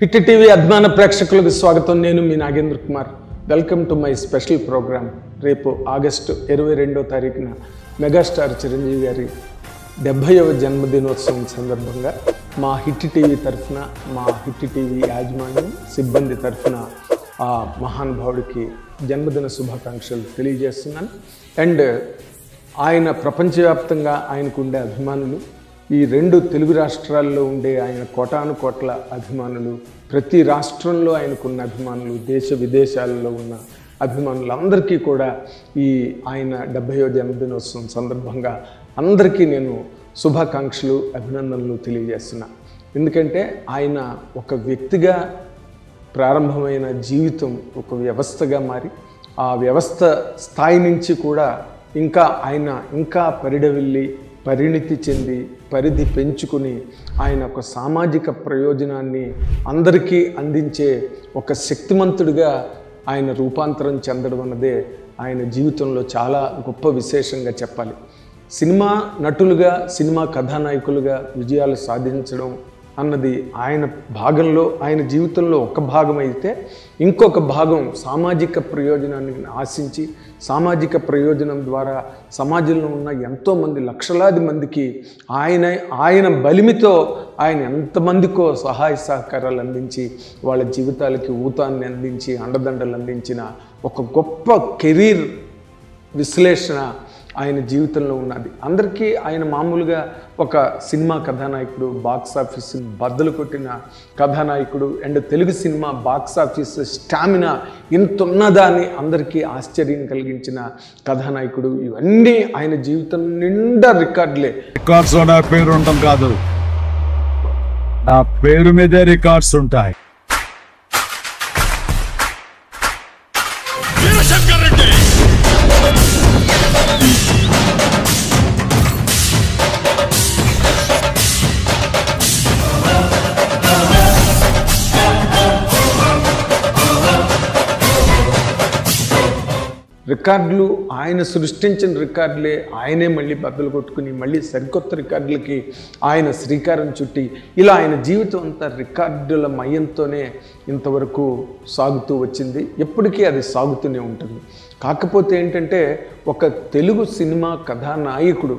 Hit TV అభిమాన ప్రేక్షకులకు స్వాగతం. నేను మీ Nagendra Kumar. Welcome to my special programme. రేపు ఆగస్టు 22వ తారీఖున మెగాస్టార్ చిరంజీవి గారి 70వ జన్మదినోత్సవం సందర్భంగా మా హిట్ టీవీ తరఫున, మా హిట్ టీవీ యాజమాన్యం సిబ్బంది తరఫున ఆ మహానుభావుడికి జన్మదిన శుభాకాంక్షలు తెలియజేస్తున్నాను. అండ్ ఆయన ప్రపంచవ్యాప్తంగా ఆయనకు ఉండే అభిమానులు, ఈ రెండు తెలుగు రాష్ట్రాల్లో ఉండే ఆయన కోటాను కోట్ల అభిమానులు, ప్రతి రాష్ట్రంలో ఆయనకున్న అభిమానులు, దేశ విదేశాలలో ఉన్న అభిమానులు అందరికీ కూడా ఈ ఆయన 70వ జన్మదినోత్సవం సందర్భంగా అందరికీ నేను శుభాకాంక్షలు, అభినందనలు తెలియజేస్తున్నా. ఎందుకంటే ఆయన ఒక వ్యక్తిగా ప్రారంభమైన జీవితం ఒక వ్యవస్థగా మారి, ఆ వ్యవస్థ స్థాయి నుంచి కూడా ఇంకా పరిడవిల్లి, పరిణితి చెంది, పరిధి పెంచుకుని ఆయన ఒక సామాజిక ప్రయోజనాన్ని అందరికీ అందించే ఒక శక్తిమంతుడిగా ఆయన రూపాంతరం చెందడం అన్నదే ఆయన జీవితంలో చాలా గొప్ప విశేషంగా చెప్పాలి. సినిమా నటులుగా, సినిమా కథానాయకులుగా విజయాలు సాధించడం అన్నది ఆయన భాగంలో, ఆయన జీవితంలో ఒక భాగం అయితే, ఇంకొక భాగం సామాజిక ప్రయోజనాన్ని ఆశించి, సామాజిక ప్రయోజనం ద్వారా సమాజంలో ఉన్న ఎంతోమంది లక్షలాది మందికి ఆయన బలిమితో ఆయన ఎంతమందికో సహాయ సహకారాలు అందించి, వాళ్ళ జీవితాలకి ఊతాన్ని అందించి, అండదండలు అందించిన ఒక గొప్ప కెరీర్ విశ్లేషణ ఆయన జీవితంలో ఉన్నది. అందరికీ ఆయన మామూలుగా ఒక సినిమా కథానాయకుడు, బాక్స్ ఆఫీస్ బద్దలు కొట్టిన కథానాయకుడు, and Telugu cinema box office stamina ఇంత ఉన్నదా అని అందరికీ ఆశ్చర్యం కలిగించిన కథానాయకుడు. ఇవన్నీ ఆయన జీవితం నిండా రికార్డులే. రికార్డ్స్ నా పేరు ఉండటం కాదు, నా పేరు మీదే రికార్డ్స్ ఉంటాయి. రికార్డులు ఆయన సృష్టించిన రికార్డులే ఆయనే మళ్ళీ బద్దలు కొట్టుకుని మళ్ళీ సరికొత్త రికార్డులకి ఆయన శ్రీకారం చుట్టి, ఇలా ఆయన జీవితం అంతా రికార్డుల మయంతోనే ఇంతవరకు సాగుతూ వచ్చింది. ఎప్పటికీ అది సాగుతూనే ఉంటుంది. కాకపోతే ఏంటంటే, ఒక తెలుగు సినిమా కథానాయకుడు,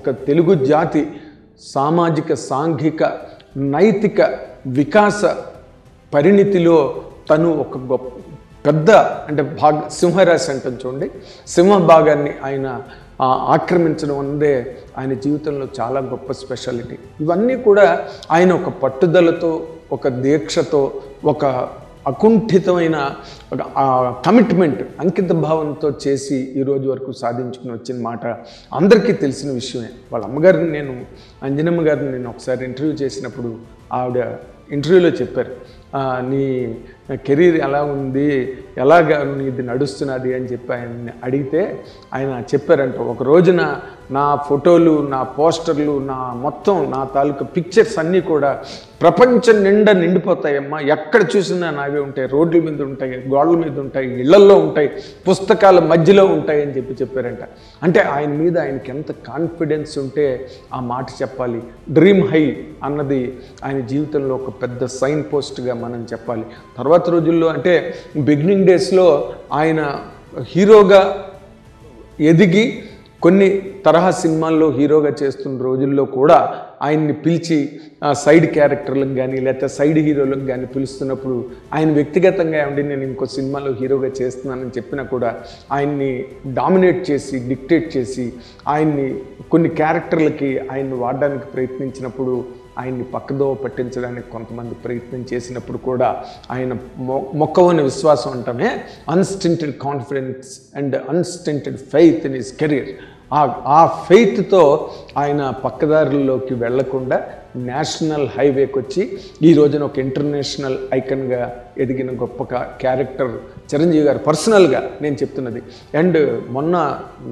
ఒక తెలుగు జాతి సామాజిక, సాంఘిక, నైతిక వికాస పరిణితిలో తను ఒక గొప్ప పెద్ద అంటే సింహరాశి అంటాం చూడండి, సింహ భాగాన్ని ఆయన ఆక్రమించడం అన్నదే ఆయన జీవితంలో చాలా గొప్ప స్పెషాలిటీ. ఇవన్నీ కూడా ఆయన ఒక పట్టుదలతో, ఒక దీక్షతో, ఒక అకుంఠితమైన కమిట్మెంట్, అంకిత భావంతో చేసి ఈరోజు వరకు సాధించుకుని వచ్చిన మాట అందరికీ తెలిసిన విషయమే. వాళ్ళ అమ్మగారిని, నేను అంజనమ్మ గారిని నేను ఒకసారి ఇంటర్వ్యూ చేసినప్పుడు ఆవిడ ఇంటర్వ్యూలో చెప్పారు, నీ కెరీర్ ఎలా ఉంది, ఎలాగా ఇది నడుస్తున్నది అని చెప్పి ఆయన్ని అడిగితే ఆయన చెప్పారంట, ఒక రోజున నా ఫోటోలు, నా పోస్టర్లు, నా తాలూకా పిక్చర్స్ అన్నీ కూడా ప్రపంచం నిండా నిండిపోతాయమ్మా, ఎక్కడ చూసినా నావే ఉంటాయి, రోడ్ల మీద ఉంటాయి, గోడల మీద ఉంటాయి, ఇళ్లల్లో ఉంటాయి, పుస్తకాల మధ్యలో ఉంటాయి అని చెప్పారంట. అంటే ఆయన మీద ఆయనకి ఎంత కాన్ఫిడెన్స్ ఉంటే ఆ మాట చెప్పాలి. డ్రీమ్ హై అన్నది ఆయన జీవితంలో ఒక పెద్ద సైన్ పోస్ట్గా మనం చెప్పాలి. తర్వాత రోజుల్లో అంటే బిగినింగ్ డేస్లో ఆయన హీరోగా ఎదిగి కొన్ని తరహా సినిమాల్లో హీరోగా చేస్తున్న రోజుల్లో కూడా ఆయన్ని పిలిచి సైడ్ క్యారెక్టర్లకు కానీ లేకపోతే సైడ్ హీరోలకు కానీ పిలుస్తున్నప్పుడు ఆయన వ్యక్తిగతంగా ఏమంటే నేను ఇంకో సినిమాలో హీరోగా చేస్తున్నానని చెప్పినా కూడా ఆయన్ని డామినేట్ చేసి, డిక్టేట్ చేసి, ఆయన్ని కొన్ని క్యారెక్టర్లకి ఆయన్ని వాడడానికి ప్రయత్నించినప్పుడు, ఆయన్ని పక్కదోవ పట్టించడానికి కొంతమంది ప్రయత్నం చేసినప్పుడు కూడా ఆయన మొక్కవని విశ్వాసం అంటామే, unstinted confidence and unstinted faith in his career, ఆ ఫెయిత్తో ఆయన పక్కదారుల్లోకి వెళ్లకుండా నేషనల్ హైవేకి వచ్చి ఈ రోజున ఒక ఇంటర్నేషనల్ ఐకన్గా ఎదిగిన గొప్ప క్యారెక్టర్ చిరంజీవి గారు. పర్సనల్గా నేను చెప్తున్నది. అండ్ మొన్న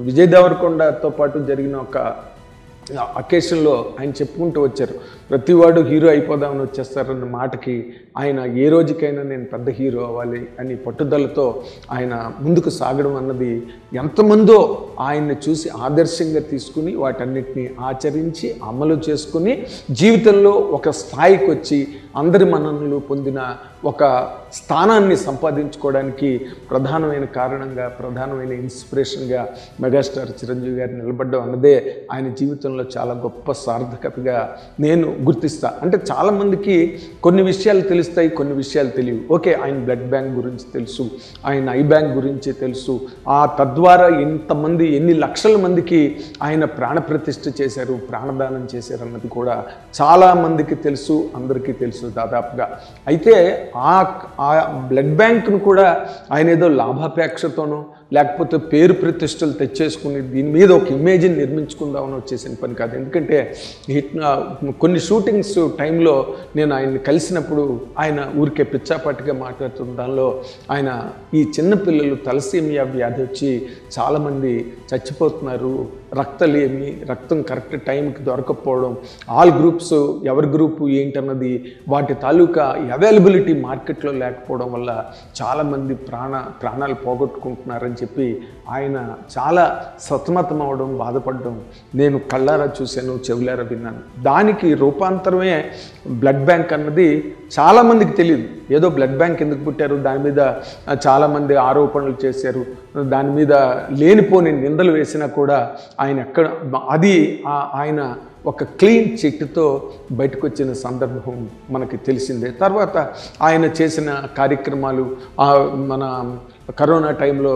విజయ్ దేవరకొండతో పాటు జరిగిన ఒక అకేషన్లో ఆయన చెప్పుకుంటూ వచ్చారు, ప్రతివాడు హీరో అయిపోదామని వచ్చేస్తారన్న మాటకి ఆయన ఏ రోజుకైనా నేను పెద్ద హీరో అవ్వాలి అని పట్టుదలతో ఆయన ముందుకు సాగడం అన్నది ఎంతమందో ఆయన్ని చూసి ఆదర్శంగా తీసుకుని వాటన్నిటిని ఆచరించి అమలు చేసుకుని జీవితంలో ఒక స్థాయికి వచ్చి అందరి మన్ననలు పొందిన ఒక స్థానాన్ని సంపాదించుకోవడానికి ప్రధానమైన కారణంగా, ప్రధానమైన ఇన్స్పిరేషన్గా మెగాస్టార్ చిరంజీవి గారు నిలబడ్డం అన్నదే ఆయన జీవితంలో చాలా గొప్ప సార్థకతగా నేను గుర్తిస్తా. అంటే చాలామందికి కొన్ని విషయాలు తెలుస్తాయి, కొన్ని విషయాలు తెలియవు. ఓకే, ఆయన బ్లడ్ బ్యాంక్ గురించి తెలుసు, ఆయన ఐ బ్యాంక్ గురించి తెలుసు, తద్వారా ఎంతమంది ఎన్ని లక్షల మందికి ఆయన ప్రాణప్రతిష్ఠ చేశారు, ప్రాణదానం చేశారు అన్నది కూడా చాలామందికి తెలుసు, అందరికీ తెలుసు దాదాపుగా. అయితే ఆ బ్లడ్ బ్యాంక్ను కూడా ఆయన ఏదో లాభాపేక్షతోనో లేకపోతే పేరు ప్రతిష్టలు తెచ్చేసుకుని దీని మీద ఒక ఇమేజ్ని నిర్మించుకుందామని వచ్చేసిన పని కాదు. ఎందుకంటే కొన్ని షూటింగ్స్ టైంలో నేను ఆయన్ని కలిసినప్పుడు ఆయన ఊరికే పిచ్చాపాటిగా మాట్లాడుతున్న దానిలో ఆయన ఈ చిన్నపిల్లలు తలసీమియా వ్యాధి వచ్చి చాలామంది చచ్చిపోతున్నారు, రక్తలేమి, రక్తం కరెక్ట్ టైంకి దొరకకపోవడం, ఆల్ గ్రూప్స్ ఎవరి గ్రూపు ఏంటన్నది వాటి తాలూకా అవైలబిలిటీ మార్కెట్లో లేకపోవడం వల్ల చాలామంది ప్రాణాలు పోగొట్టుకుంటున్నారని చెప్పి ఆయన చాలా సతమతం అవడం, బాధపడడం నేను కళ్ళారా చూశాను, చెవులారా విన్నాను. దానికి రూపాంతరమే బ్లడ్ బ్యాంక్ అన్నది చాలామందికి తెలియదు. ఏదో బ్లడ్ బ్యాంక్ ఎందుకు పుట్టారు, దాని మీద చాలామంది ఆరోపణలు చేశారు, దాని మీద లేనిపోని నిందలు వేసినా కూడా ఆయన ఎక్కడ అది ఆయన ఒక క్లీన్ చిట్తో బయటకు వచ్చిన సందర్భం మనకి తెలిసిందే. తర్వాత ఆయన చేసిన కార్యక్రమాలు మన కరోనా టైంలో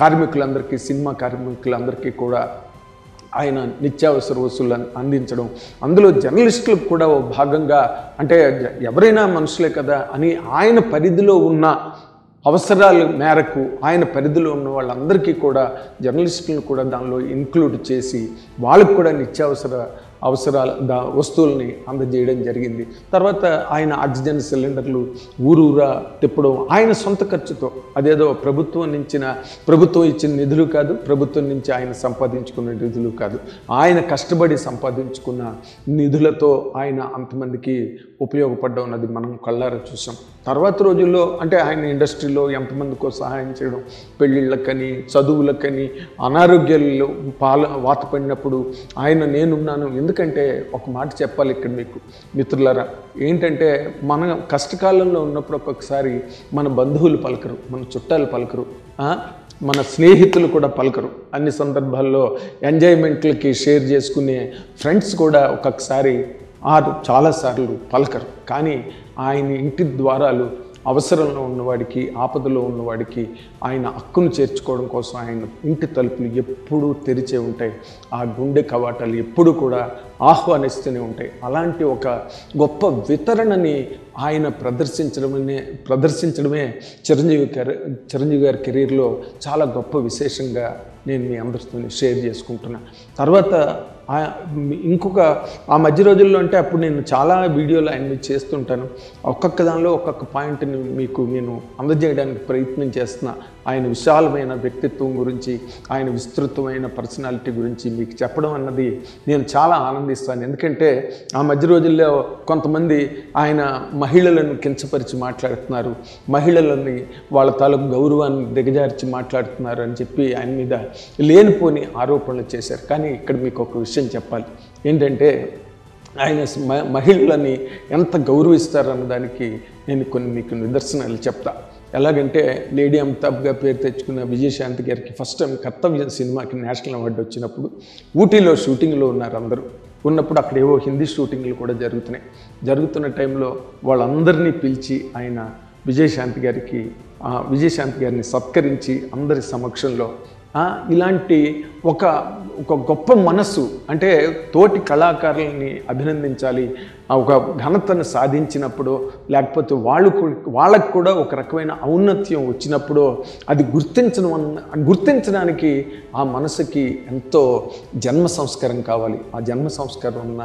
కార్మికులందరికీ, సినిమా కార్మికులందరికీ కూడా ఆయన నిత్యావసర వస్తువులను అందించడం, అందులో జర్నలిస్టులకు కూడా ఓ భాగంగా, అంటే ఎవరైనా మనుషులే కదా అని ఆయన పరిధిలో ఉన్న అవసరాల మేరకు ఆయన పరిధిలో ఉన్న వాళ్ళందరికీ కూడా జర్నలిస్టులను కూడా దానిలో ఇంక్లూడ్ చేసి వాళ్ళకు కూడా అవసరాల వస్తువుల్ని అందజేయడం జరిగింది. తర్వాత ఆయన ఆక్సిజన్ సిలిండర్లు ఊరూరా తిప్పడం ఆయన సొంత ఖర్చుతో, అదేదో ప్రభుత్వం ఇచ్చిన నిధులు కాదు, ప్రభుత్వం నుంచి ఆయన సంపాదించుకున్న నిధులు కాదు, ఆయన కష్టపడి సంపాదించుకున్న నిధులతో ఆయన అంతమందికి ఉపయోగపడడం అన్నది మనం కళ్ళారా చూసాం. తర్వాత రోజుల్లో అంటే ఆయన ఇండస్ట్రీలో ఎంతమందికో సహాయం చేయడం, పెళ్ళిళ్ళకని, చదువులకని, అనారోగ్యాల్లో వాత పడినప్పుడు ఆయన నేనున్నాను. ఎందుకంటే ఒక మాట చెప్పాలి ఇక్కడ మీకు మిత్రులారా, ఏంటంటే మన కష్టకాలంలో ఉన్నప్పుడు ఒక్కొక్కసారి మన బంధువులు పలకరు, మన చుట్టాలు పలకరు, మన స్నేహితులు కూడా పలకరు. అన్ని సందర్భాల్లో ఎంజాయ్మెంట్లకి షేర్ చేసుకునే ఫ్రెండ్స్ కూడా ఒక్కొక్కసారి చాలాసార్లు పలకరు. కానీ ఆయన ఇంటి ద్వారాలు అవసరంలో ఉన్నవాడికి, ఆపదలో ఉన్నవాడికి ఆయన హక్కును చేర్చుకోవడం కోసం ఆయన ఇంటి తలుపులు ఎప్పుడూ తెరిచే ఉంటాయి, ఆ గుండె కవాటాలు ఎప్పుడూ కూడా ఆహ్వానిస్తూనే ఉంటాయి. అలాంటి ఒక గొప్ప వితరణని ఆయన ప్రదర్శించడమే చిరంజీవి గారి కెరీర్లో చాలా గొప్ప విశేషంగా నేను మీ అందరితో షేర్ చేసుకుంటున్నా. తర్వాత ఇంకొక ఆ మధ్య రోజుల్లో అంటే అప్పుడు నేను చాలా వీడియోలు ఆయన చేస్తుంటాను, ఒక్కొక్క దానిలో ఒక్కొక్క పాయింట్ని మీకు నేను అందజేయడానికి ప్రయత్నం చేస్తున్నా. ఆయన విశాలమైన వ్యక్తిత్వం గురించి, ఆయన విస్తృతమైన పర్సనాలిటీ గురించి మీకు చెప్పడం అన్నది నేను చాలా ఆనందిస్తాను. ఎందుకంటే ఆ మధ్య రోజుల్లో కొంతమంది ఆయన మహిళలను కించపరిచి మాట్లాడుతున్నారు, మహిళలని వాళ్ళ తాలూకు గౌరవాన్ని దిగజార్చి మాట్లాడుతున్నారు అని చెప్పి ఆయన మీద లేనిపోని ఆరోపణలు చేశారు. కానీ ఇక్కడ మీకు ఒక విషయం చెప్పాలి, ఏంటంటే ఆయన మహిళలని ఎంత గౌరవిస్తారన్న దానికి నేను మీకు నిదర్శనాలు చెప్తా. ఎలాగంటే లేడీ అమితాబ్గా పేరు తెచ్చుకున్న విజయశాంతి గారికి ఫస్ట్ టైం కర్తవ్యం సినిమాకి నేషనల్ అవార్డు వచ్చినప్పుడు ఊటీలో షూటింగ్లో ఉన్నారు అందరూ. ఉన్నప్పుడు అక్కడ ఏవో హిందీ షూటింగ్లు కూడా జరుగుతున్న టైంలో వాళ్ళందరినీ పిలిచి ఆయన విజయశాంతి గారిని సత్కరించి అందరి సమక్షంలో ఇలాంటి ఒక గొప్ప మనస్సు, అంటే తోటి కళాకారులని అభినందించాలి, ఒక ఘనతను సాధించినప్పుడు, లేకపోతే వాళ్ళకు కూడా ఒక రకమైన ఔన్నత్యం వచ్చినప్పుడు అది గుర్తించడానికి ఆ మనసుకి ఎంతో జన్మ సంస్కారం కావాలి. ఆ జన్మ సంస్కారం ఉన్న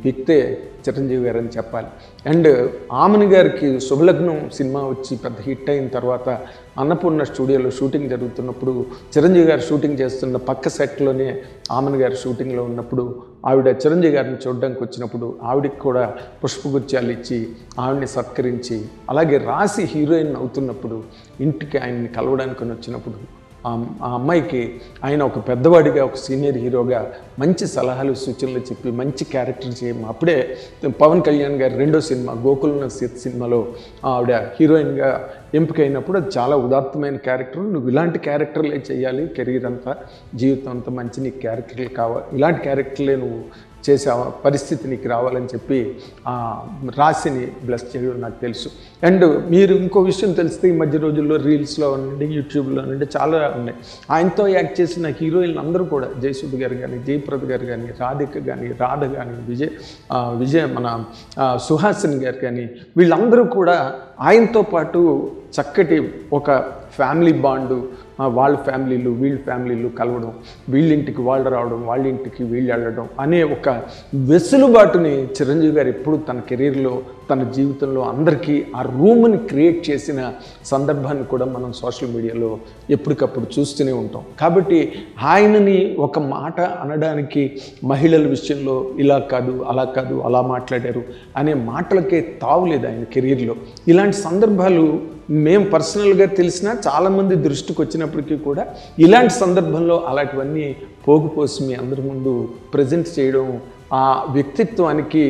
వ్యక్తే చిరంజీవి గారు అని చెప్పాలి. అండ్ ఆమని గారికి శుభలగ్నం సినిమా వచ్చి పెద్ద హిట్ అయిన తర్వాత అన్నపూర్ణ స్టూడియోలో షూటింగ్ జరుగుతున్నప్పుడు చిరంజీవి గారు షూటింగ్ చేస్తున్న పక్క సెట్లోనే ఆమన్ గారి షూటింగ్లో ఉన్నప్పుడు ఆవిడ చిరంజీవి గారిని చూడడానికి వచ్చినప్పుడు ఆవిడకి కూడా పుష్పగుచ్చాలు ఇచ్చి ఆవిడని సత్కరించి, అలాగే రాసి హీరోయిన్ అవుతున్నప్పుడు ఇంటికి ఆయన్ని కలవడానికి వచ్చినప్పుడు ఆ అమ్మాయికి ఆయన ఒక పెద్దవాడిగా, ఒక సీనియర్ హీరోగా మంచి సలహాలు సూచనలు చెప్పి మంచి క్యారెక్టర్ చేయము. అప్పుడే పవన్ కళ్యాణ్ గారి రెండో సినిమా గోకులం సినిమాలో ఆవిడ హీరోయిన్గా ఎంపికైనప్పుడు అది చాలా ఉదాత్తమైన క్యారెక్టర్. నువ్వు ఇలాంటి క్యారెక్టర్లే చేయాలి, కెరీర్ అంతా జీవితం అంతా మంచి నీకు క్యారెక్టర్లు కావాలి, ఇలాంటి క్యారెక్టర్లే నువ్వు చేసే పరిస్థితి నీకు రావాలని చెప్పి రాశిని బ్లెస్ చేయడం నాకు తెలుసు. అండ్ మీరు ఇంకో విషయం తెలిస్తే ఈ మధ్య రోజుల్లో రీల్స్లో ఉండి యూట్యూబ్లో ఉండి చాలా ఉన్నాయి. ఆయనతో యాక్ట్ చేసిన హీరోయిన్లు అందరూ కూడా జయసుధ గారు కానీ, జయప్రద గారు కానీ, రాధిక కానీ, రాధ కానీ, విజయ్ మన సుహాసిని గారు కానీ, వీళ్ళందరూ కూడా ఆయనతో పాటు చక్కటి ఒక ఫ్యామిలీ బాండు, వాళ్ళ ఫ్యామిలీలు వీళ్ళ ఫ్యామిలీలు కలవడం, వీళ్ళింటికి వాళ్ళు రావడం, వాళ్ళ ఇంటికి వీళ్ళు వెళ్ళడం అనే ఒక వెసులుబాటుని చిరంజీవి గారు ఎప్పుడు తన కెరీర్లో, తన జీవితంలో అందరికీ ఆ రూమ్ని క్రియేట్ చేసిన సందర్భాన్ని కూడా మనం సోషల్ మీడియాలో ఎప్పటికప్పుడు చూస్తూనే ఉంటాం. కాబట్టి ఆయనని ఒక మాట అనడానికి మహిళల విషయంలో ఇలా కాదు, అలా కాదు, అలా మాట్లాడారు అనే మాటలకే తావులేదు ఆయన కెరీర్లో. ఇలాంటి సందర్భాలు మేము పర్సనల్గా తెలిసినా చాలామంది దృష్టికి వచ్చినప్పటికీ కూడా ఇలాంటి సందర్భంలో అలాంటివన్నీ పోగుపోసి మీ అందరి ముందు ప్రజెంట్ చేయడం, ఆ వ్యక్తిత్వానికి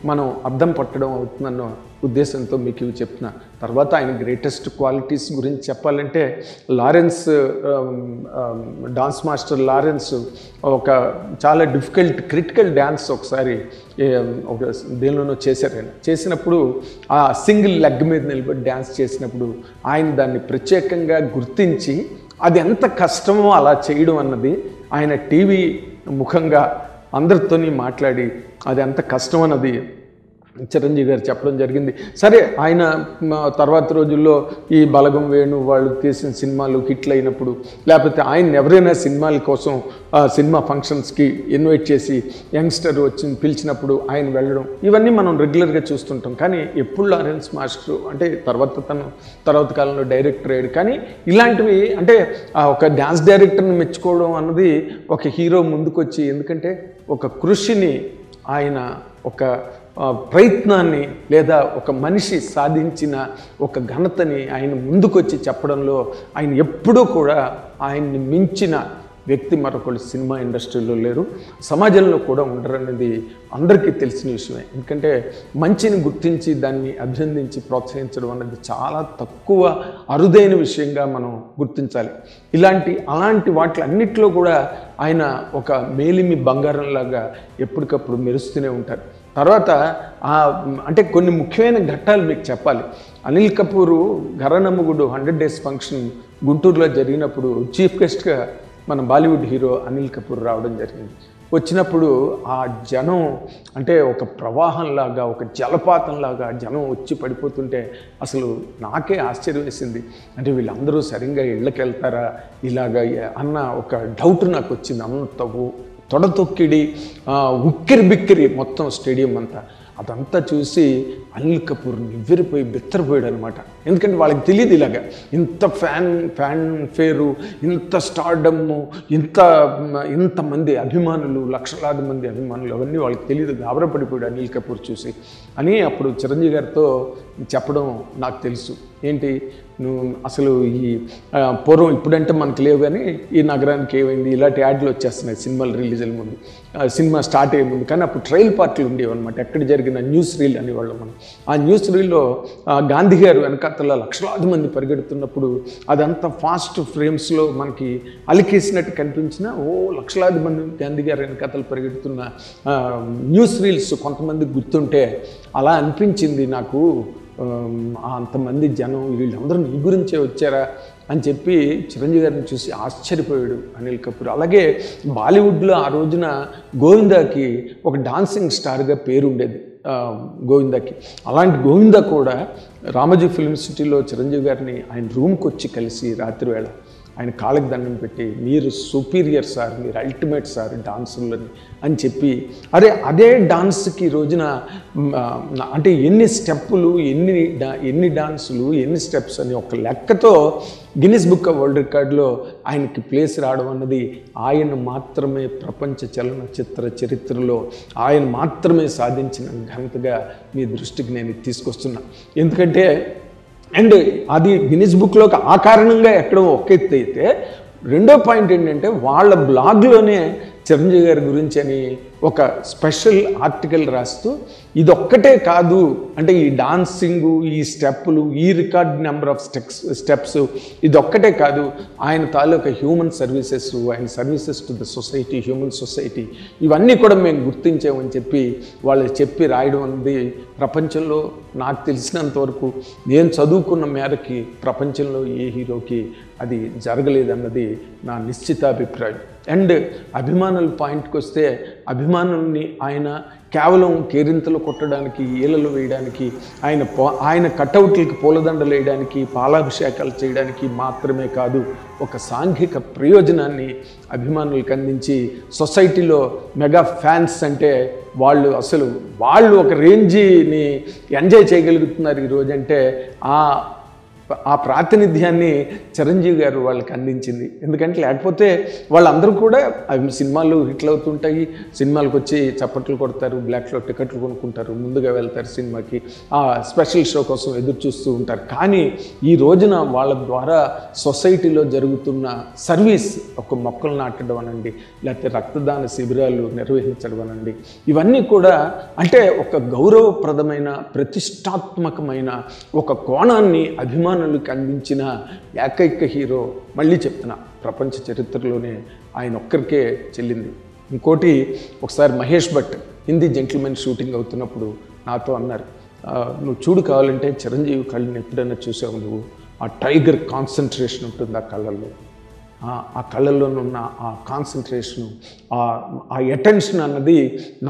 మనం అద్దం పట్టడం అవుతుందన్న ఉద్దేశంతో మీకు ఇవి చెప్తున్నా. తర్వాత ఆయన గ్రేటెస్ట్ క్వాలిటీస్ గురించి చెప్పాలంటే లారెన్స్, డాన్స్ మాస్టర్ లారెన్స్ ఒక చాలా క్రిటికల్ డ్యాన్స్ ఒకసారి ఒక దేనిలోనో చేశారు. ఆయన చేసినప్పుడు ఆ సింగిల్ లెగ్ మీద నిలబడి డ్యాన్స్ చేసినప్పుడు ఆయన దాన్ని ప్రత్యేకంగా గుర్తించి అది ఎంత కష్టమో అలా చేయడం అన్నది ఆయన టీవీ ముఖంగా అందరితోని మాట్లాడి అది ఎంత కష్టం అన్నది చిరంజీవి గారు చెప్పడం జరిగింది. సరే, ఆయన తర్వాత రోజుల్లో ఈ బలగం వేణు వాళ్ళు తీసిన సినిమాలు హిట్లు అయినప్పుడు, లేకపోతే ఆయన ఎవరైనా సినిమాల కోసం సినిమా ఫంక్షన్స్కి ఇన్వైట్ చేసి యంగ్స్టర్ వచ్చి పిలిచినప్పుడు ఆయన వెళ్ళడం, ఇవన్నీ మనం రెగ్యులర్గా చూస్తుంటాం. కానీ ఎప్పుడు లారెన్స్ మాస్టర్ అంటే తర్వాత కాలంలో డైరెక్టర్ అయ్యాడు. కానీ ఇలాంటివి అంటే ఒక డ్యాన్స్ డైరెక్టర్ని మెచ్చుకోవడం అన్నది ఒక హీరో ముందుకొచ్చి, ఎందుకంటే ఒక కృషిని ఆయన ఒక ప్రయత్నాన్ని లేదా ఒక మనిషి సాధించిన ఒక ఘనతని ఆయన ముందుకొచ్చి చెప్పడంలో ఆయన ఎప్పుడూ కూడా ఆయన్ని మించిన వ్యక్తి మరొకళ్ళు సినిమా ఇండస్ట్రీలో లేరు, సమాజంలో కూడా ఉండరనేది అందరికీ తెలిసిన విషయమే. ఎందుకంటే మంచిని గుర్తించి దాన్ని అభినందించి ప్రోత్సహించడం అనేది చాలా తక్కువ, అరుదైన విషయంగా మనం గుర్తించాలి. అలాంటి వాటి అన్నిట్లో కూడా ఆయన ఒక మేలిమి బంగారంలాగా ఎప్పటికప్పుడు మెరుస్తూనే ఉంటారు. తర్వాత అంటే కొన్ని ముఖ్యమైన ఘట్టాలు మీకు చెప్పాలి. అనిల్ కపూర్ ఘరానమ్మగుడు 100 days ఫంక్షన్ గుంటూరులో జరిగినప్పుడు చీఫ్ గెస్ట్గా మన బాలీవుడ్ హీరో అనిల్ కపూర్ రావడం జరిగింది. వచ్చినప్పుడు ఆ జనం అంటే ఒక ప్రవాహంలాగా, ఒక జలపాతంలాగా జనం వచ్చి పడిపోతుంటే అసలు నాకే ఆశ్చర్యం వేసింది. అంటే వీళ్ళందరూ సరిగ్గా ఇళ్ళకి వెళ్తారా ఇలాగా అన్న ఒక డౌట్ నాకు వచ్చింది. అంత తొడతొక్కిడి, ఉక్కిరి బిక్కిరి మొత్తం స్టేడియం అంతా. అదంతా చూసి అనిల్ కపూర్ నివ్వెరిపోయి బిత్తరపోయాడు అనమాట. ఎందుకంటే వాళ్ళకి తెలియదు ఇలాగా ఇంత ఫ్యాన్ ఫేరు, ఇంత స్టార్డమ్ము, ఇంతమంది అభిమానులు, లక్షలాది మంది అభిమానులు, అవన్నీ వాళ్ళకి తెలియదు. గాబరపడిపోయాడు అనిల్ కపూర్ చూసి అని అప్పుడు చిరంజీవి గారితో చెప్పడం నాకు తెలుసు. ఏంటి నువ్వు అసలు ఈ పూర్వం ఇప్పుడంటే మనకు లేవు కానీ ఈ నగరానికి ఏమైంది, ఇలాంటి యాడ్లు వచ్చేస్తున్నాయి సినిమాలు రిలీజ్ అయ్యే ముందు, సినిమా స్టార్ట్ అయ్యే ముందు. కానీ అప్పుడు ట్రయల్ పార్టీలు ఉండేవి అనమాట. ఎక్కడ జరిగిన న్యూస్ రీల్ అనేవాళ్ళం మనం. ఆ న్యూస్ రీల్లో గాంధీ గారు వెనకాతల లక్షలాది మంది పరిగెడుతున్నప్పుడు అదంతా ఫాస్ట్ ఫ్రేమ్స్లో మనకి అలికేసినట్టు కనిపించిన లక్షలాది మంది గాంధీ గారు వెనకాతలు పరిగెడుతున్న న్యూస్ రీల్స్ కొంతమంది గుర్తుంటే అలా అనిపించింది నాకు. అంతమంది జనం వీళ్ళందరూ నీ గురించే వచ్చారా అని చెప్పి చిరంజీవి గారిని చూసి ఆశ్చర్యపోయాడు అనిల్ కపూర్. అలాగే బాలీవుడ్లో ఆ రోజున గోవిందాకి ఒక డాన్సింగ్ స్టార్గా పేరు ఉండేది గోవిందాకి. అలాంటి గోవిందా కూడా రామోజీ ఫిల్మ్ సిటీలో చిరంజీవి గారిని ఆయన రూమ్కి వచ్చి కలిసి రాత్రి వేళ ఆయన కాళ్ళకి దండం పెట్టి మీరు సుపీరియర్ సార్, మీరు అల్టిమేట్ సార్ డాన్సులని అని చెప్పి, అదే డాన్స్కి రోజున అంటే ఎన్ని స్టెప్పులు, ఎన్ని డాన్సులు, ఎన్ని స్టెప్స్ అని ఒక లెక్కతో గిన్నిస్ బుక్ ఆఫ్ వరల్డ్ రికార్డులో ఆయనకి ప్లేస్ రావడం అన్నది ఆయన మాత్రమే ప్రపంచ చలనచిత్ర చరిత్రలో ఆయన మాత్రమే సాధించిన ఘనతగా మీ దృష్టికి నేను తీసుకొస్తున్నా. ఎందుకంటే అండ్ అది గిన్నిస్ బుక్లోకి ఆ కారణంగా ఎక్కడో ఒక ఎత్తు అయితే, రెండో పాయింట్ ఏంటంటే వాళ్ళ బ్లాగ్లోనే చిరంజీవి గారి గురించి అని ఒక స్పెషల్ ఆర్టికల్ రాస్తూ ఇదొక్కటే కాదు అంటే ఈ డాన్సింగు, ఈ స్టెప్పులు, ఈ రికార్డ్ నెంబర్ ఆఫ్ స్టెప్స్ ఇదొక్కటే కాదు, ఆయన తాలూకా హ్యూమన్ సర్వీసెస్, ఆయన services to the society, human society, ఇవన్నీ కూడా మేము గుర్తించామని చెప్పి వాళ్ళు చెప్పి రాయడం అనేది ప్రపంచంలో నాకు తెలిసినంత వరకు నేను చదువుకున్న మేరకి ప్రపంచంలో ఏ హీరోకి అది జరగలేదన్నది నా నిశ్చితాభిప్రాయం. అండ్ అభిమానుల పాయింట్కి వస్తే, అభిమానుల్ని ఆయన కేవలం కేరింతలు కొట్టడానికి, ఈలలు వేయడానికి, ఆయన కటౌట్లకి పూలదండలు వేయడానికి, పాలాభిషేకాలు చేయడానికి మాత్రమే కాదు, ఒక సాంఘిక ప్రయోజనాన్ని అభిమానులకు అందించి సొసైటీలో మెగా ఫ్యాన్స్ అంటే వాళ్ళు ఒక రేంజ్ని ఎంజాయ్ చేయగలుగుతున్నారు ఈరోజు అంటే ఆ ప్రాతినిధ్యాన్ని చిరంజీవి గారు వాళ్ళకి అందించింది. ఎందుకంటే లేకపోతే వాళ్ళందరూ కూడా సినిమాలు హిట్లు అవుతుంటాయి, సినిమాలకు వచ్చి చప్పట్లు కొడతారు, బ్లాక్లో టికెట్లు కొనుక్కుంటారు, ముందుగా వెళ్తారు సినిమాకి, ఆ స్పెషల్ షో కోసం ఎదురు చూస్తూ ఉంటారు. కానీ ఈ రోజున వాళ్ళ ద్వారా సొసైటీలో జరుగుతున్న సర్వీస్, ఒక మొక్కలు నాటడం అనండి, లేకపోతే రక్తదాన శిబిరాలు నిర్వహించడం అనండి, ఇవన్నీ కూడా అంటే ఒక గౌరవప్రదమైన, ప్రతిష్టాత్మకమైన ఒక కోణాన్ని అభిమానులకు అందించిన ఏకైక హీరో, మళ్ళీ చెప్తున్నా, ప్రపంచ చరిత్రలోనే ఆయన ఒక్కరికే చెల్లింది. ఇంకోటి, ఒకసారి మహేష్ భట్ హిందీ జెంటిల్మెన్ షూటింగ్ అవుతున్నప్పుడు నాతో అన్నారు, నువ్వు చూడు కావాలంటే చిరంజీవి కళ్ళని ఎప్పుడైనా చూసావు నువ్వు, ఆ టైగర్ కాన్సన్ట్రేషన్ ఉంటుంది ఆ కళ్ళల్లో, ఆ కళ్ళల్లోనున్న ఆ కాన్సన్ట్రేషను, ఆ అటెన్షన్ అన్నది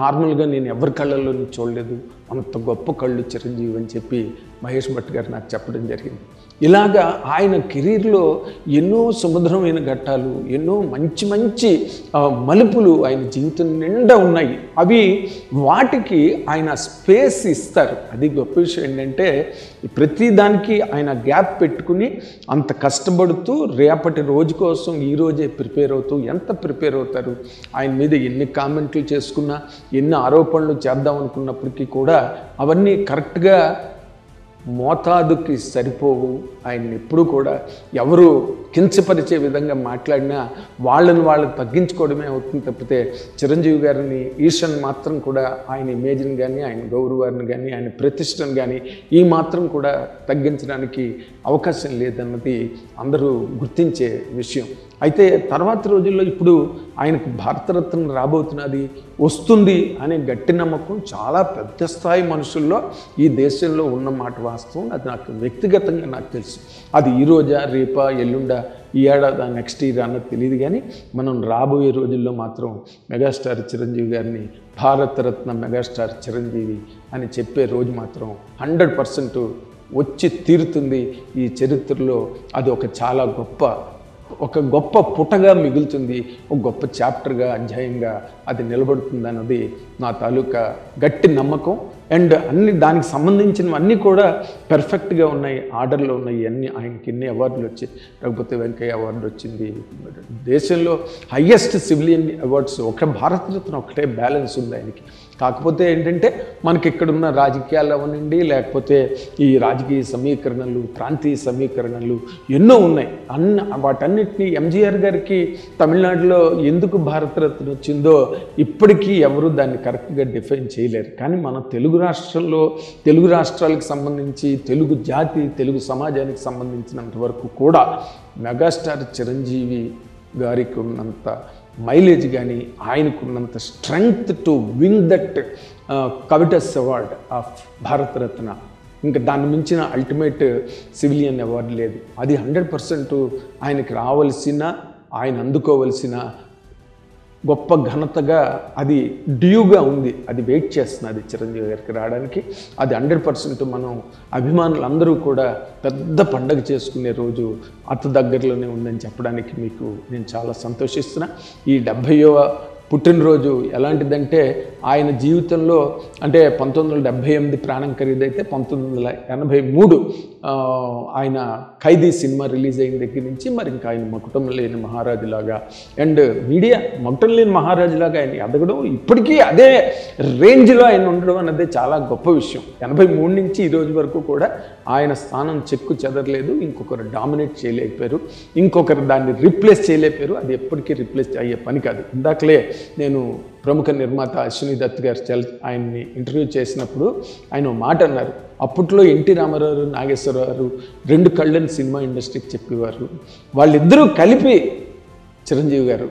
నార్మల్గా నేను ఎవరి కళ్ళల్లో చూడలేదు, అంత గొప్ప కళ్ళు చిరంజీవి అని చెప్పి మహేష్ భట్ గారు నాకు చెప్పడం జరిగింది. ఇలాగా ఆయన కెరీర్లో ఎన్నో సుమధురమైన ఘట్టాలు, ఎన్నో మంచి మంచి మలుపులు ఆయన జీవితం నిండా ఉన్నాయి. అవి వాటికి ఆయన స్పేస్ ఇస్తారు. అది గొప్ప విషయం ఏంటంటే ప్రతిదానికి ఆయన గ్యాప్ పెట్టుకుని అంత కష్టపడుతూ రేపటి రోజు కోసం ఈరోజే ప్రిపేర్ అవుతూ, ఎంత ప్రిపేర్ అవుతారు, ఆయన మీద ఎన్ని కామెంట్లు చేసుకున్నా, ఎన్ని ఆరోపణలు చేద్దాం అనుకున్నప్పటికీ కూడా అవన్నీ కరెక్ట్గా మోతాదుకి సరిపోవు. ఆయన్ని ఎప్పుడూ కూడా ఎవరు కించపరిచే విధంగా మాట్లాడినా వాళ్ళని వాళ్ళు తగ్గించుకోవడమే అవుతుంది తప్పితే చిరంజీవి గారిని, ఈషన్ మాత్రం కూడా ఆయన ఇమేజ్ని కానీ, ఆయన గౌరవాన్ని కానీ, ఆయన ప్రతిష్టను కానీ ఈ మాత్రం కూడా తగ్గించడానికి అవకాశం లేదన్నది అందరూ గుర్తించే విషయం. అయితే తర్వాత రోజుల్లో ఇప్పుడు ఆయనకు భారతరత్న రాబోతున్నది, వస్తుంది అనే గట్టి నమ్మకం చాలా పెద్ద స్థాయి మనుషుల్లో ఈ దేశంలో ఉన్నమాట వాస్తవం. అది నాకు వ్యక్తిగతంగా నాకు తెలుసు. అది ఈరోజా, రేపా, ఎల్లుండా, ఈ ఏడాది, నెక్స్ట్ ఇయర్ అన్నది తెలియదు. కానీ మనం రాబోయే రోజుల్లో మాత్రం మెగాస్టార్ చిరంజీవి గారిని భారతరత్న మెగాస్టార్ చిరంజీవి అని చెప్పే రోజు మాత్రం 100% వచ్చి తీరుతుంది. ఈ చరిత్రలో అది ఒక చాలా గొప్ప పుటగా మిగులుతుంది, ఒక గొప్ప చాప్టర్గా, అధ్యాయంగా అది నిలబడుతుంది అన్నది నా తాలూకా గట్టి నమ్మకం. అండ్ దానికి సంబంధించినవన్నీ కూడా పెర్ఫెక్ట్గా ఉన్నాయి, ఆర్డర్లో ఉన్నాయి. ఆయనకి ఎన్ని అవార్డులు వచ్చాయి, రఘుపతి వెంకయ్య అవార్డు వచ్చింది, దేశంలో హయ్యెస్ట్ సివిలియన్ అవార్డ్స్ ఒక భారతరత్న ఒకటే బ్యాలెన్స్ ఉంది ఆయనకి. కాకపోతే ఏంటంటే మనకి ఇక్కడున్న రాజకీయాలు అవనండి, లేకపోతే ఈ రాజకీయ సమీకరణలు, ప్రాంతీయ సమీకరణలు ఎన్నో ఉన్నాయి. వాటన్నిటినీ ఎంజీఆర్ గారికి తమిళనాడులో ఎందుకు భారతరత్న వచ్చిందో ఇప్పటికీ ఎవరు దాన్ని కరెక్ట్గా డిఫైన్ చేయలేరు. కానీ మన తెలుగు రాష్ట్రాలకు సంబంధించి, తెలుగు జాతి, తెలుగు సమాజానికి సంబంధించినంత వరకు కూడా మెగాస్టార్ చిరంజీవి గారికి ఉన్నంత మైలేజ్ కానీ, ఆయనకున్నంత strength to win that coveted award of Bharat Ratna, ఇంకా దాన్ని మించిన అల్టిమేట్ సివిలియన్ అవార్డు లేదు. అది 100% ఆయనకి రావాల్సిన, ఆయన అందుకోవలసిన గొప్ప ఘనతగా అది డ్యూగా ఉంది, అది వెయిట్ చేస్తున్నది చిరంజీవి గారికి రావడానికి. అది 100% మనం అభిమానులందరూ కూడా పెద్ద పండగ చేసుకునే రోజు అతి దగ్గరలోనే ఉందని చెప్పడానికి మీకు నేను చాలా సంతోషిస్తున్నా. ఈ 70వ పుట్టినరోజు ఎలాంటిదంటే ఆయన జీవితంలో అంటే 1978 ప్రాణం ఖరీదైతే 1983 ఆయన ఖైదీ సినిమా రిలీజ్ అయిన దగ్గర నుంచి మరి ఇంకా ఆయన మకుటం లేని మహారాజులాగా అండ్ మీడియా మకుటం లేని మహారాజులాగా ఆయన ఎదగడం, ఇప్పటికీ అదే రేంజ్లో ఆయన ఉండడం అన్నదే చాలా గొప్ప విషయం. 83 నుంచి ఈ రోజు వరకు కూడా ఆయన స్థానం చెక్కు చెదరలేదు, ఇంకొకరు డామినేట్ చేయలేకపోయారు, ఇంకొకరు దాన్ని రీప్లేస్ చేయలేకపోయారు. అది ఎప్పటికీ రీప్లేస్ అయ్యే పని కాదు. ఇందాకలే నేను ప్రముఖ నిర్మాత అశ్విని దత్ గారు ఆయన్ని ఇంటర్వ్యూ చేసినప్పుడు ఆయన ఒక మాట అన్నారు. అప్పట్లో ఎన్టీ రామారావు, నాగేశ్వరరావు 2 కళ్ళని సినిమా ఇండస్ట్రీకి చెప్పేవారు, వాళ్ళిద్దరూ కలిపి చిరంజీవి గారు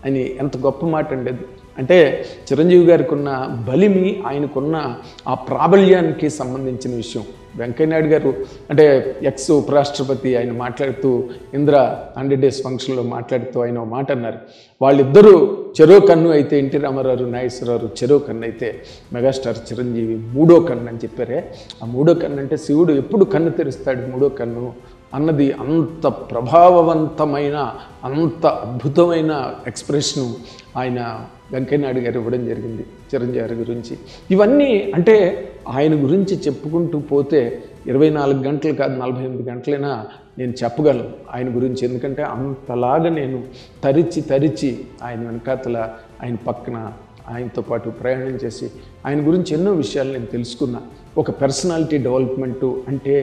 అని. ఎంత గొప్ప మాట ఉండేది అంటే చిరంజీవి గారికి ఉన్న బలిమి, ఆయనకున్న ఆ ప్రాబల్యానికి సంబంధించిన విషయం. వెంకయ్యనాయుడు గారు అంటే ఎక్స్ ఉపరాష్ట్రపతి ఆయన మాట్లాడుతూ ఇందిర 100 days ఫంక్షన్లో మాట్లాడుతూ ఆయన మాట అన్నారు, వాళ్ళిద్దరూ చెరో కన్ను అయితే ఎన్టీ రామారావు, నాగేశ్వరరావు చెరో కన్ను అయితే మెగాస్టార్ చిరంజీవి మూడో కన్ను అని చెప్పారే. ఆ మూడో కన్ను అంటే శివుడు ఎప్పుడు కన్ను తెరుస్తాడు మూడో కన్ను అన్నది అంత ప్రభావవంతమైన అంత అద్భుతమైన ఎక్స్ప్రెషను ఆయన వెంకయ్యనాయుడు గారు ఇవ్వడం జరిగింది చిరంజీవి గారి గురించి. ఇవన్నీ అంటే ఆయన గురించి చెప్పుకుంటూ పోతే 24 గంటలు కాదు 48 గంటలైనా నేను చెప్పగలను ఆయన గురించి. ఎందుకంటే అంతలాగా నేను తరిచి ఆయన వెనకాతల ఆయన పక్కన ఆయనతో పాటు ప్రయాణం చేసి ఆయన గురించి ఎన్నో విషయాలు నేను తెలుసుకున్నా. ఒక పర్సనాలిటీ డెవలప్మెంటు అంటే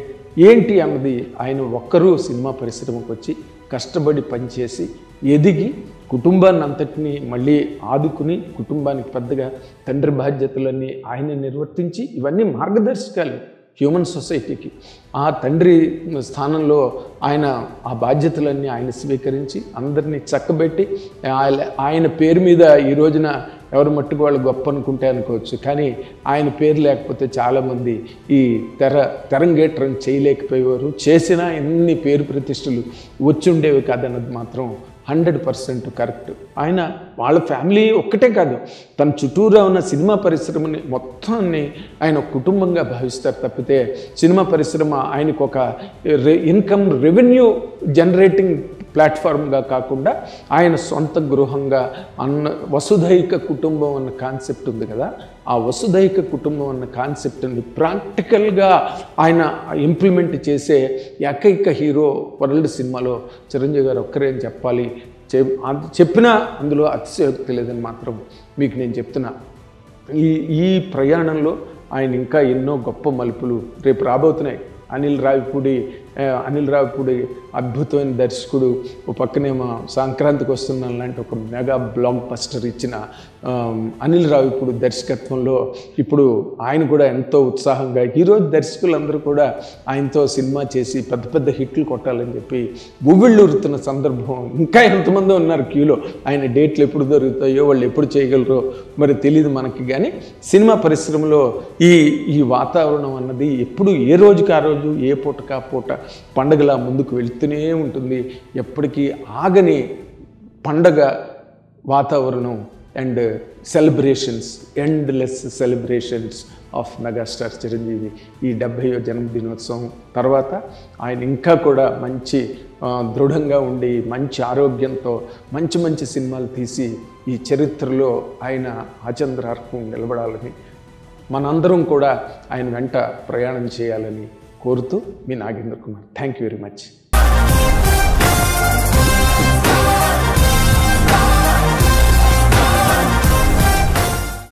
ఏంటి అన్నది ఆయన ఒక్కరూ సినిమా పరిశ్రమకు వచ్చి కష్టపడి పనిచేసి ఎదిగి కుటుంబాన్ని అంతటినీ మళ్ళీ ఆదుకుని కుటుంబానికి పెద్దగా తండ్రి బాధ్యతలన్నీ ఆయన నిర్వర్తించి ఇవన్నీ మార్గదర్శకాలు హ్యూమన్ సొసైటీకి. ఆ తండ్రి స్థానంలో ఆయన ఆ బాధ్యతలన్నీ ఆయన స్వీకరించి అందరినీ చక్కబెట్టి ఆయన పేరు మీద ఈ రోజున ఎవరు మట్టుకు వాళ్ళు గొప్ప అనుకుంటే అనుకోవచ్చు, కానీ ఆయన పేరు లేకపోతే చాలామంది ఈ తెరంగేట్రం చేయలేకపోయేవారు. చేసినా ఎన్ని పేరు ప్రతిష్టలు వచ్చి ఉండేవి కాదన్నది మాత్రం 100% కరెక్ట్. ఆయన వాళ్ళ ఫ్యామిలీ ఒక్కటే కాదు, తన చుట్టూరా ఉన్న సినిమా పరిశ్రమని మొత్తాన్ని ఆయన కుటుంబంగా భావిస్తారు తప్పితే సినిమా పరిశ్రమ ఆయనకు ఒక ఇన్కమ్ రెవెన్యూ జనరేటింగ్ ప్లాట్ఫామ్గా కాకుండా ఆయన సొంత గృహంగా వసుధైక కుటుంబం అన్న కాన్సెప్ట్ ఉంది కదా, ఆ వసుధైక కుటుంబం అన్న కాన్సెప్ట్ని ప్రాక్టికల్గా ఆయన ఇంప్లిమెంట్ చేసే ఏకైక హీరో వరల్డ్ సినిమాలో చిరంజీవి గారు ఒక్కరే అని చెప్పాలి. చెప్పినా అందులో అతిశయోక్తి లేదని మాత్రం మీకు నేను చెప్తున్నా. ఈ ప్రయాణంలో ఆయన ఇంకా ఎన్నో గొప్ప మలుపులు రేపు రాబోతున్నాయి. అనిల్ రావిపూడి అద్భుతమైన దర్శకుడు, ఓ పక్కనేమో సంక్రాంతికి వస్తున్నాం లాంటి ఒక మెగా బ్లాక్ బస్టర్ ఇచ్చిన అనిల్ రావిపూడి దర్శకత్వంలో ఇప్పుడు ఆయన కూడా ఎంతో ఉత్సాహంగా ఈరోజు దర్శకులందరూ కూడా ఆయనతో సినిమా చేసి పెద్ద పెద్ద హిట్లు కొట్టాలని చెప్పి ఉవ్విళ్ళూరుతున్న సందర్భం. ఇంకా ఎంతమంది ఉన్నారు క్యూలో, ఆయన డేట్లు ఎప్పుడు దొరుకుతాయో వాళ్ళు ఎప్పుడు చేయగలరో మరి తెలియదు మనకి. కానీ సినిమా పరిశ్రమలో ఈ వాతావరణం అన్నది ఎప్పుడు ఏ రోజుకి ఆ రోజు ఏ పూటకా పూట పండగలా ముందుకు వెళ్తూనే ఉంటుంది. ఎప్పటికీ ఆగని పండగ వాతావరణం and celebrations, endless celebrations of megastar Chiranjeevi. ఈ 70వ జన్మదినోత్సవం తర్వాత ఆయన ఇంకా కూడా మంచి దృఢంగా ఉండి మంచి ఆరోగ్యంతో మంచి సినిమాలు తీసి ఈ చరిత్రలో ఆయన ఆచంద్రార్కం నిలబడాలని మనందరం కూడా ఆయన వెంట ప్రయాణం చేయాలని కోరుతూ మీ Nagendra Kumar. Thank you very much.